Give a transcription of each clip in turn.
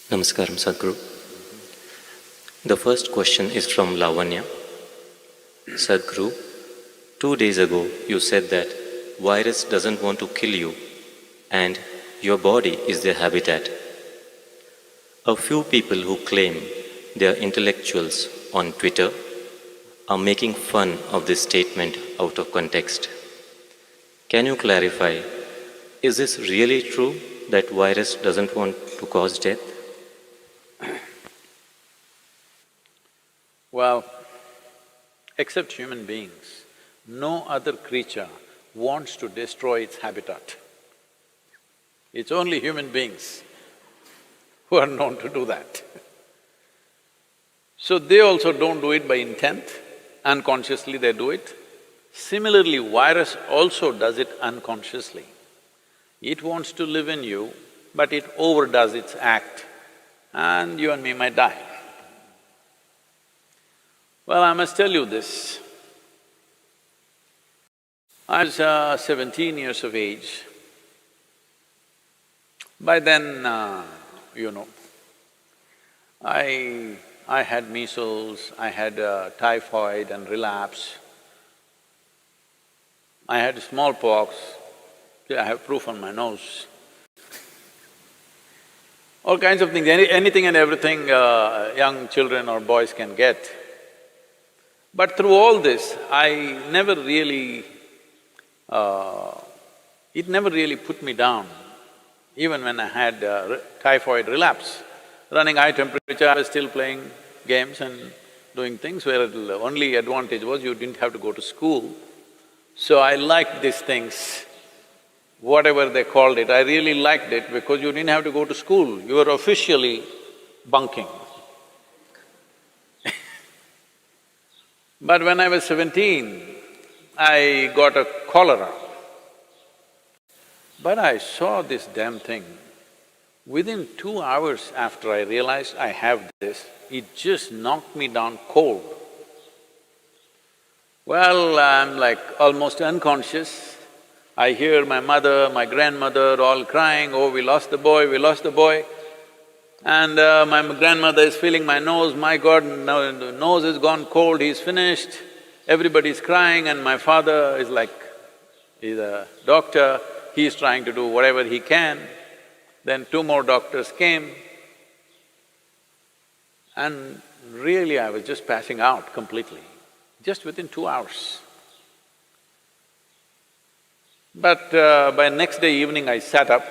Namaskaram, Sadhguru. The first question is from Lavanya. Sadhguru, 2 days ago you said that virus doesn't want to kill you and your body is their habitat. A few people who claim they are intellectuals on Twitter are making fun of this statement out of context. Can you clarify, is this really true that virus doesn't want to cause death? Well, except human beings, no other creature wants to destroy its habitat. It's only human beings who are known to do that. So they also don't do it by intent, unconsciously they do it. Similarly, virus also does it unconsciously. It wants to live in you, but it overdoes its act and you and me might die. Well, I must tell you this. I was 17 years of age. By then, I had measles, I had typhoid and relapse. I had smallpox, I have proof on my nose. All kinds of things, anything and everything young children or boys can get. But through all this, it never really put me down. Even when I had typhoid relapse, running high temperature, I was still playing games and doing things where the only advantage was you didn't have to go to school. So I liked these things, whatever they called it, I really liked it because you didn't have to go to school, you were officially bunking. But when I was 17, I got a cholera. But I saw this damn thing. Within 2 hours after I realized I have this, it just knocked me down cold. Well, I'm like almost unconscious. I hear my mother, my grandmother all crying, oh, we lost the boy, we lost the boy. And my grandmother is feeling my nose, my God, the nose has gone cold, he's finished. Everybody's crying and my father is like, he's a doctor, he's trying to do whatever he can. Then 2 more doctors came and really I was just passing out completely, just within 2 hours. But by next day evening I sat up.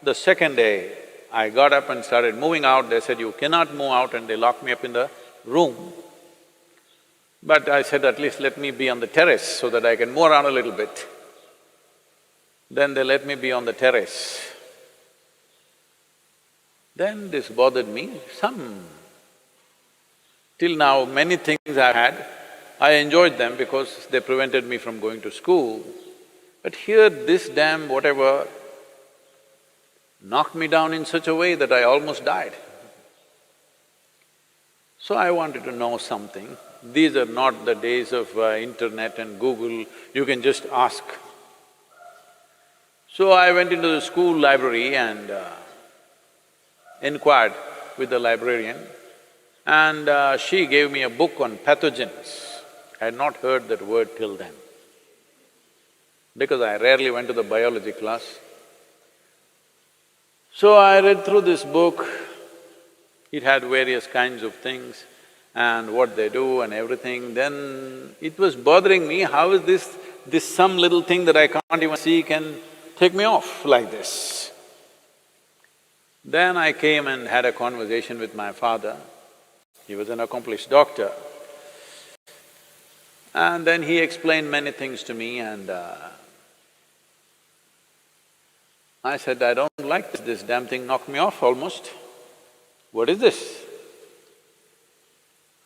The second day, I got up and started moving out. They said, you cannot move out, and they locked me up in the room. But I said, at least let me be on the terrace so that I can move around a little bit. Then they let me be on the terrace. Then this bothered me, till now many things I had, I enjoyed them because they prevented me from going to school. But here this damn whatever knocked me down in such a way that I almost died. So I wanted to know something. These are not the days of internet and Google, you can just ask. So I went into the school library and inquired with the librarian, and she gave me a book on pathogens. I had not heard that word till then, because I rarely went to the biology class. So I read through this book, it had various kinds of things and what they do and everything. Then it was bothering me, how is this some little thing that I can't even see can take me off like this? Then I came and had a conversation with my father. He was an accomplished doctor. And then he explained many things to me and I said, I don't like this damn thing knocked me off almost. What is this?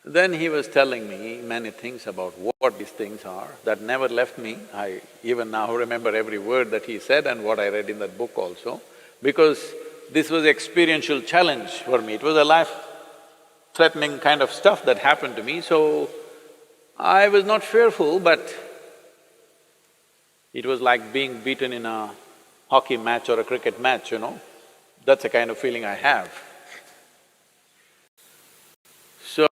Then he was telling me many things about what these things are, that never left me. I even now remember every word that he said and what I read in that book also, because this was experiential challenge for me. It was a life-threatening kind of stuff that happened to me, so I was not fearful, but it was like being beaten in a hockey match or a cricket match, That's the kind of feeling I have. So,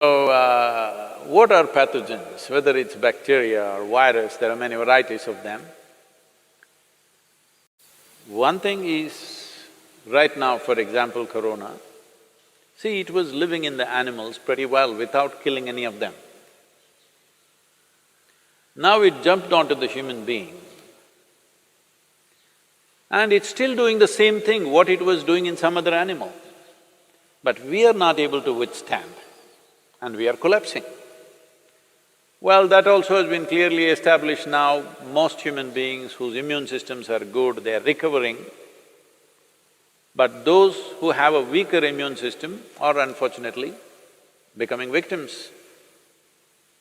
what are pathogens? Whether it's bacteria or virus, there are many varieties of them. One thing is, right now, for example, corona, see, it was living in the animals pretty well without killing any of them. Now it jumped onto the human being, and it's still doing the same thing what it was doing in some other animal. But we are not able to withstand, and we are collapsing. Well, that also has been clearly established now. Most human beings whose immune systems are good, they are recovering. But those who have a weaker immune system are unfortunately becoming victims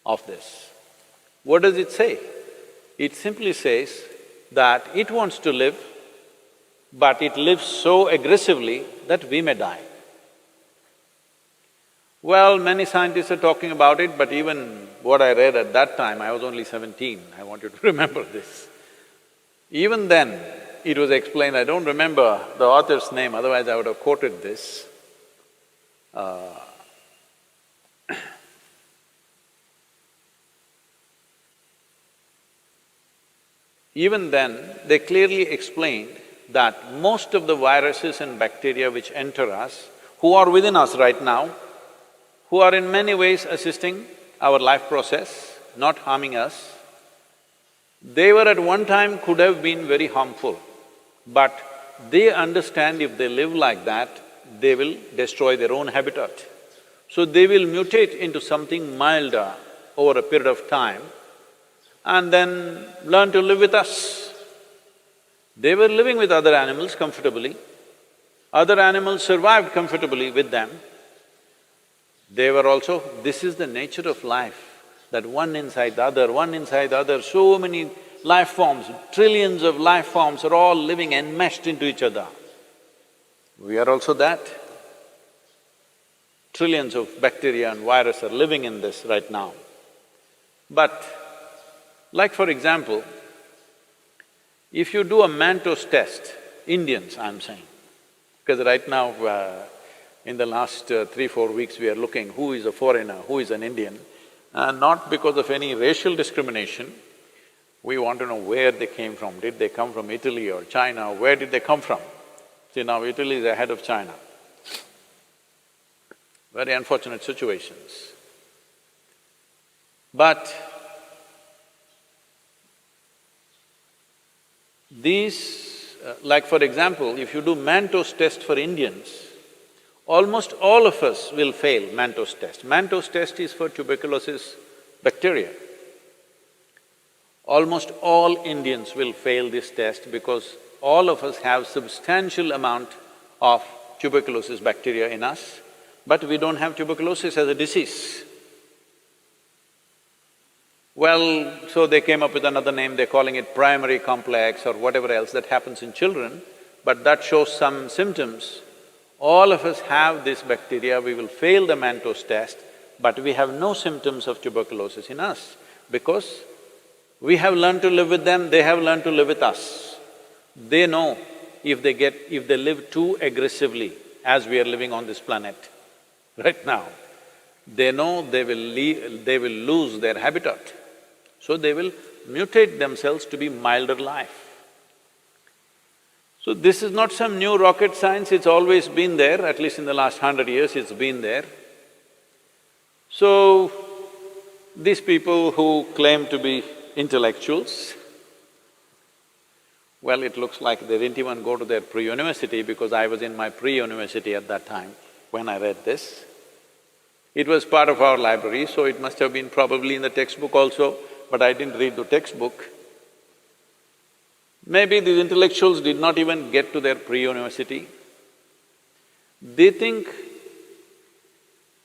of this. What does it say? It simply says that it wants to live, but it lives so aggressively that we may die. Well, many scientists are talking about it, but even what I read at that time, I was only 17, I want you to remember this. Even then, it was explained, I don't remember the author's name, otherwise I would have quoted this. Even then, they clearly explained that most of the viruses and bacteria which enter us, who are within us right now, who are in many ways assisting our life process, not harming us, they were at one time could have been very harmful, but they understand if they live like that, they will destroy their own habitat. So they will mutate into something milder over a period of time and then learn to live with us. They were living with other animals comfortably, other animals survived comfortably with them. They were also… This is the nature of life, that one inside the other, so many life forms, trillions of life forms are all living enmeshed into each other. We are also that. Trillions of bacteria and virus are living in this right now. But like for example, if you do a Manto's test, Indians I'm saying, because right now in the last 3-4 weeks we are looking who is a foreigner, who is an Indian, not because of any racial discrimination, we want to know where they came from. Did they come from Italy or China, where did they come from? See, now Italy is ahead of China. Very unfortunate situations. But these… like for example, if you do Manto's test for Indians, almost all of us will fail Manto's test. Manto's test is for tuberculosis bacteria. Almost all Indians will fail this test because all of us have substantial amount of tuberculosis bacteria in us, but we don't have tuberculosis as a disease. Well, so they came up with another name, they're calling it primary complex or whatever else that happens in children, but that shows some symptoms. All of us have this bacteria, we will fail the Manto's test, but we have no symptoms of tuberculosis in us because we have learned to live with them, they have learned to live with us. They know if they live too aggressively as we are living on this planet right now, they know they will lose their habitat. So they will mutate themselves to be milder life. So this is not some new rocket science, it's always been there, at least in the last 100 years it's been there. So, these people who claim to be intellectuals, well, it looks like they didn't even go to their pre-university because I was in my pre-university at that time when I read this. It was part of our library, so it must have been probably in the textbook also, but I didn't read the textbook. Maybe these intellectuals did not even get to their pre-university. They think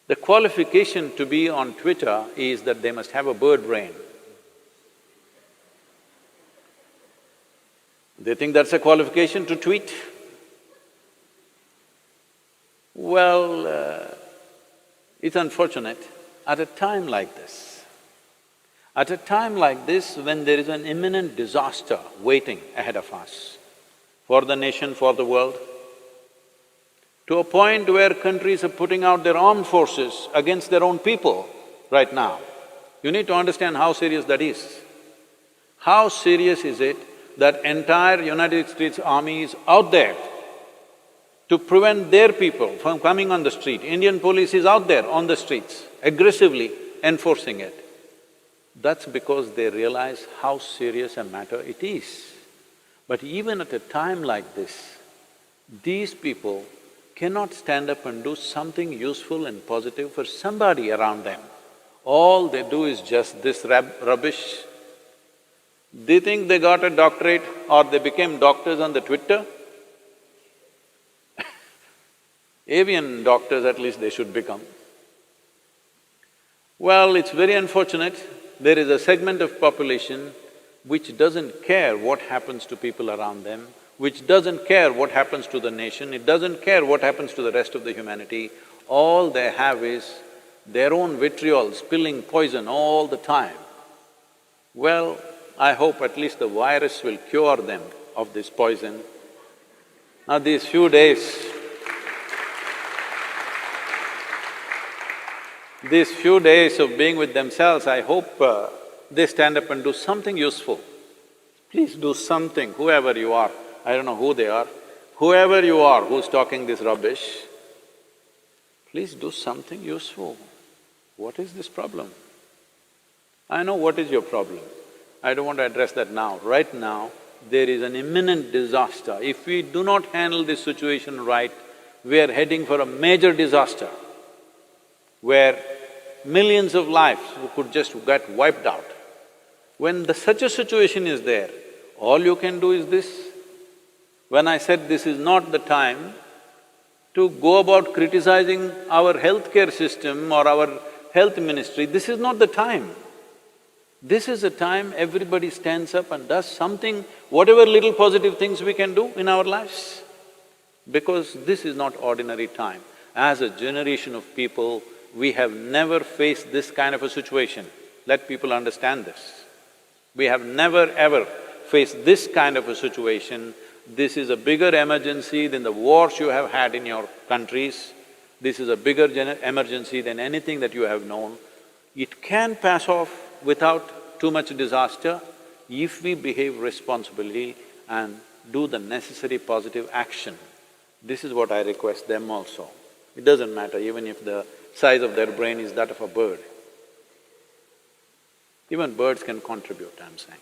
the qualification to be on Twitter is that they must have a bird brain. They think that's a qualification to tweet. Well, it's unfortunate, at a time like this, when there is an imminent disaster waiting ahead of us, for the nation, for the world, to a point where countries are putting out their armed forces against their own people right now. You need to understand how serious that is. How serious is it that entire United States Army is out there to prevent their people from coming on the street? Indian police is out there on the streets, aggressively enforcing it. That's because they realize how serious a matter it is. But even at a time like this, these people cannot stand up and do something useful and positive for somebody around them. All they do is just this rubbish. They think they got a doctorate or they became doctors on the Twitter. Avian doctors at least they should become. Well, it's very unfortunate, there is a segment of population which doesn't care what happens to people around them, which doesn't care what happens to the nation, it doesn't care what happens to the rest of the humanity. All they have is their own vitriol, spilling poison all the time. Well, I hope at least the virus will cure them of this poison. Now these few days of being with themselves, I hope they stand up and do something useful. Please do something, whoever you are. I don't know who they are. Whoever you are who's talking this rubbish, please do something useful. What is this problem? I know what is your problem. I don't want to address that now. Right now, there is an imminent disaster. If we do not handle this situation right, we are heading for a major disaster where millions of lives could just get wiped out. When such a situation is there, all you can do is this. When I said this is not the time to go about criticizing our healthcare system or our health ministry, this is not the time. This is a time everybody stands up and does something, whatever little positive things we can do in our lives. Because this is not ordinary time. As a generation of people, we have never faced this kind of a situation. Let people understand this. We have never ever faced this kind of a situation. This is a bigger emergency than the wars you have had in your countries. This is a bigger emergency than anything that you have known. It can pass off without too much disaster if we behave responsibly and do the necessary positive action. This is what I request them also. It doesn't matter even if the size of their brain is that of a bird. Even birds can contribute, I'm saying.